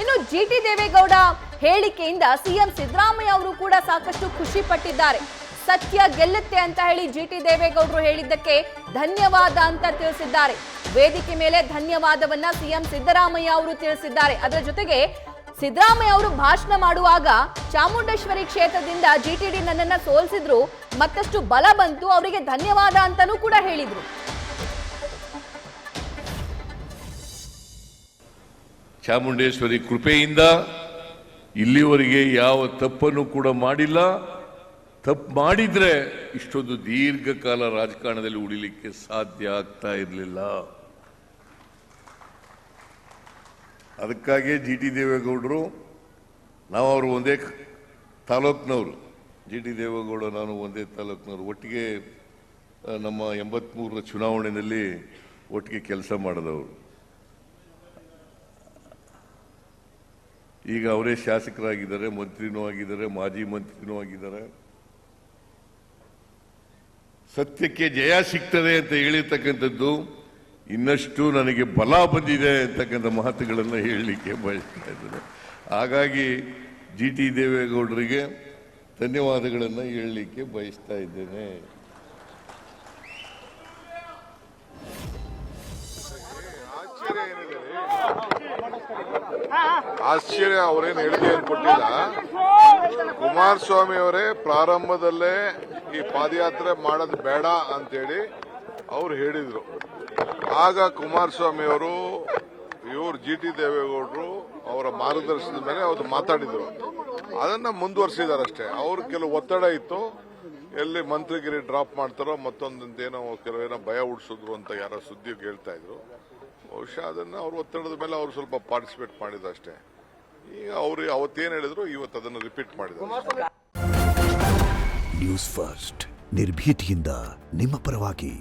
ಇನ್ನು ಜಿಟಿ ದೇವೇಗೌಡ ಹೇಳಿಕೆಯಿಂದ ಸಿಎಂ ಸಿದ್ದರಾಮಯ್ಯ ಅವರು ಕೂಡ ಸಾಕಷ್ಟು ಖುಷಿ ಪಟ್ಟಿದ್ದಾರೆ. ಸತ್ಯ ಗೆಲ್ಲುತ್ತೆ ಅಂತ ಹೇಳಿ ಜಿಟಿ ದೇವೇಗೌಡರು ಹೇಳಿದ್ದಕ್ಕೆ ಧನ್ಯವಾದ ಅಂತ ತಿಳಿಸಿದ್ದಾರೆ. ವೇದಿಕೆ ಮೇಲೆ ಧನ್ಯವಾದವನ್ನ ಸಿಎಂ ಸಿದ್ದರಾಮಯ್ಯ ಅವರು ತಿಳಿಸಿದ್ದಾರೆ. ಅದರ ಜೊತೆಗೆ ಸಿದ್ದರಾಮಯ್ಯ ಅವರು ಭಾಷಣ ಮಾಡುವಾಗ ಚಾಮುಂಡೇಶ್ವರಿ ಕ್ಷೇತ್ರದಿಂದ ಜಿಟಿಡಿ ನನ್ನನ್ನ ಸೋಲಿಸಿದ್ರು, ಮತ್ತಷ್ಟು ಬಲ ಬಂತು, ಅವರಿಗೆ ಧನ್ಯವಾದ ಅಂತಾನೂ ಕೂಡ ಹೇಳಿದ್ರು. ಚಾಮುಂಡೇಶ್ವರಿ ಕೃಪೆಯಿಂದ ಇಲ್ಲಿವರೆಗೆ ಯಾವ ತಪ್ಪನ್ನು ಕೂಡ ಮಾಡಿಲ್ಲ. ತಪ್ಪು ಮಾಡಿದ್ರೆ ಇಷ್ಟೊಂದು ದೀರ್ಘಕಾಲ ರಾಜಕಾರಣದಲ್ಲಿ ಉಳಿಲಿಕ್ಕೆ ಸಾಧ್ಯ ಆಗ್ತಾ ಇರಲಿಲ್ಲ. ಅದಕ್ಕಾಗಿ ಜಿಟಿ ದೇವೇಗೌಡರು, ನಾವು ಅವರು ಒಂದೇ ತಾಲೂಕಿನವರು, ಜಿಟಿ ದೇವೇಗೌಡ ನಾನು ಒಂದೇ ತಾಲೂಕಿನವರು, ಒಟ್ಟಿಗೆ ನಮ್ಮ 83ರ ಚುನಾವಣೆಯಲ್ಲಿ ಒಟ್ಟಿಗೆ ಕೆಲಸ ಮಾಡಿದವರು. ಈಗ ಅವರೇ ಶಾಸಕರಾಗಿದ್ದಾರೆ, ಮಂತ್ರಿನೂ ಆಗಿದ್ದಾರೆ, ಮಾಜಿ ಮಂತ್ರಿನೂ ಆಗಿದ್ದಾರೆ. ಸತ್ಯಕ್ಕೆ ಜಯ ಸಿಗ್ತದೆ ಅಂತ ಹೇಳಿರ್ತಕ್ಕಂಥದ್ದು ಇನ್ನಷ್ಟು ನನಗೆ ಬಲ ಬಂದಿದೆ ಅಂತಕ್ಕಂಥ ಮಾತುಗಳನ್ನು ಹೇಳಲಿಕ್ಕೆ ಬಯಸ್ತಾ ಇದ್ದೇನೆ. ಹಾಗಾಗಿ ಜಿಟಿ ದೇವೇಗೌಡರಿಗೆ ಧನ್ಯವಾದಗಳನ್ನು ಹೇಳಲಿಕ್ಕೆ ಬಯಸ್ತಾ ಇದ್ದೇನೆ. ಆಶ್ಚರ್ಯ ಅವರೇನು ಹೇಳಿಕೆ ಕೊಟ್ಟಿಲ್ಲ. ಕುಮಾರಸ್ವಾಮಿ ಅವರೇ ಪ್ರಾರಂಭದಲ್ಲೇ ಈ ಪಾದಯಾತ್ರೆ ಮಾಡೋದು ಬೇಡ ಅಂತೇಳಿ ಅವ್ರು ಹೇಳಿದ್ರು. ಆಗ ಕುಮಾರಸ್ವಾಮಿ ಅವರು ಇವರು ಜಿಟಿ ದೇವೇಗೌಡರು ಅವರ ಮಾರ್ಗದರ್ಶನದ ಮೇಲೆ ಅವರು ಮಾತಾಡಿದ್ರು. ಅದನ್ನ ಮುಂದುವರಿಸಿದಾರಷ್ಟೇ. ಅವ್ರು ಕೆಲವು ಒತ್ತಡ ಇತ್ತು, ಎಲ್ಲಿ ಮಂತ್ರಿಗಿರಿ ಡ್ರಾಪ್ ಮಾಡ್ತಾರೋ ಮತ್ತೊಂದೇನೋ ಕೆಲವೇನೋ ಭಯ ಉಡಿಸಿದ್ರು ಅಂತ ಯಾರೋ ಸುದ್ದಿ ಹೇಳ್ತಾ ಇದ್ರು. ಬಹುಶಃ ಅದನ್ನ ಅವ್ರ ಒತ್ತಡದ ಮೇಲೆ ಅವರು ಸ್ವಲ್ಪ ಪಾರ್ಟಿಸಿಪೇಟ್ ಮಾಡಿದ್ರು ಅಷ್ಟೇ. ಈಗ ಅವರು ಅವತ್ತೇನು ಹೇಳಿದ್ರು ಇವತ್ತು ಅದನ್ನು ರಿಪೀಟ್ ಮಾಡಿದ್ರು. ನ್ಯೂಸ್ ಫಸ್ಟ್ ನಿರ್ಭೀತಿಯಿಂದ ನಿಮ್ಮ ಪರವಾಗಿ.